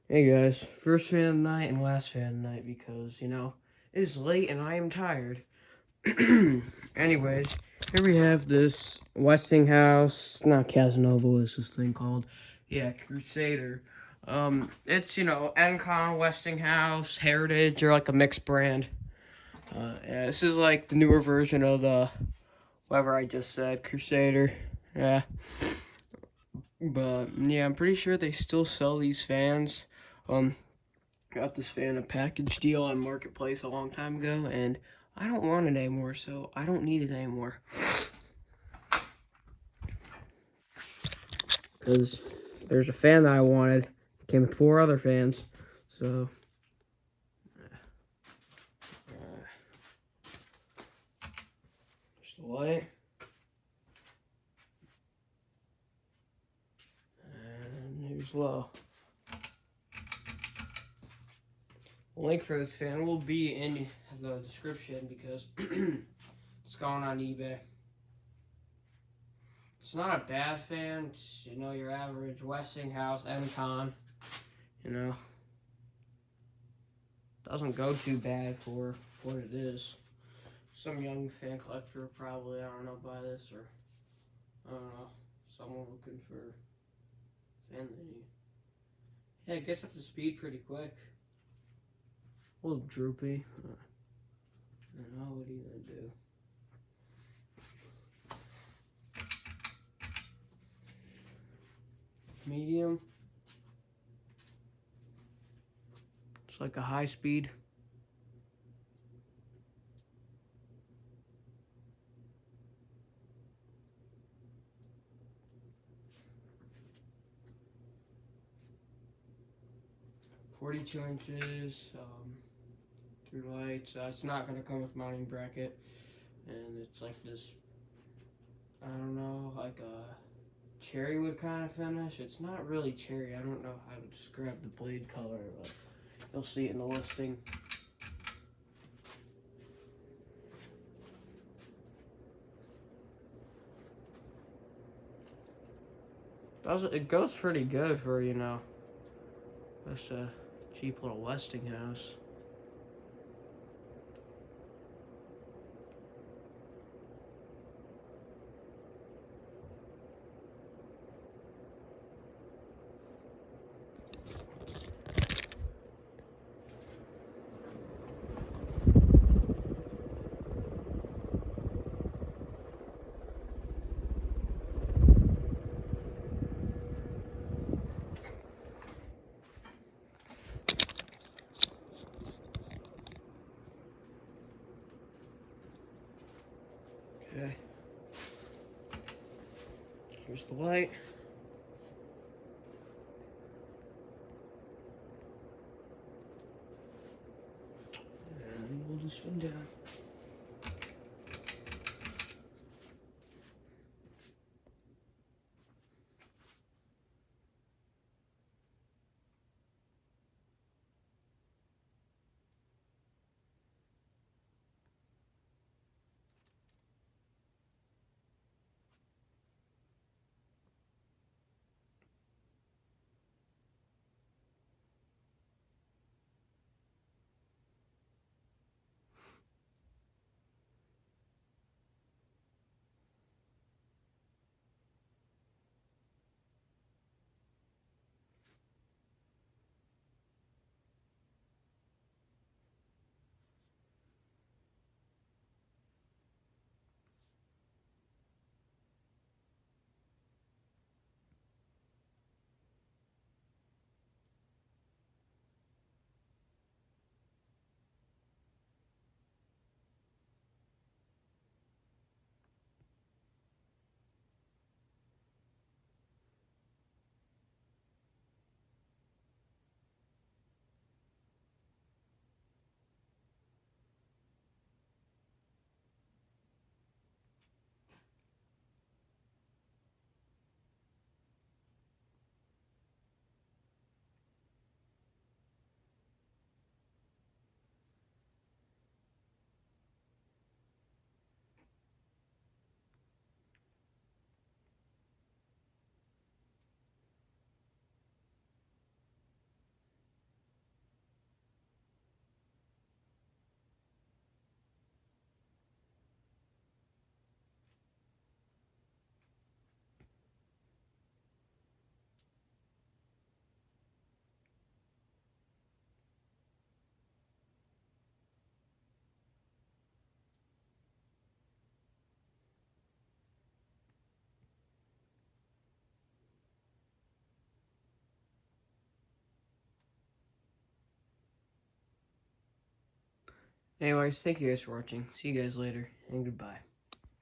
Hey guys, first fan of the night and last fan of the night because, it is late and I am tired. Anyways, here we have this Westinghouse, not Casanova, what's this thing called? Yeah, Crusader. It's, Encon, Westinghouse, Heritage, or like a mixed brand. Yeah, this is like the newer version of the, whatever I just said, Crusader. Yeah. But, yeah, I'm pretty sure they still sell these fans. Got this fan a package deal on Marketplace a long time ago, and I don't want it anymore, so I don't need it anymore. Because there's a fan that I wanted. It came with 4 other fans, so... There's the light. And here's low. The link for this fan will be in the description because it's going on eBay. It's not a bad fan. It's, your average Westinghouse, Encon. Doesn't go too bad for what it is. Some young fan collector will probably, I don't know, buy this, or, I don't know, someone looking for fan that you... Yeah, it gets up to speed pretty quick. A little droopy. I don't know, what are you gonna do? Medium. It's like a high speed. .42 inches, 3 lights. It's not gonna come with mounting bracket, and it's like this, I don't know, like a cherry wood kind of finish. It's not really cherry. I don't know how to describe the blade color, but you'll see it in the listing. It goes pretty good for, this cheap little Westinghouse. Okay. Here's the light. And we'll just spin down. Anyways, thank you guys for watching. See you guys later, and goodbye.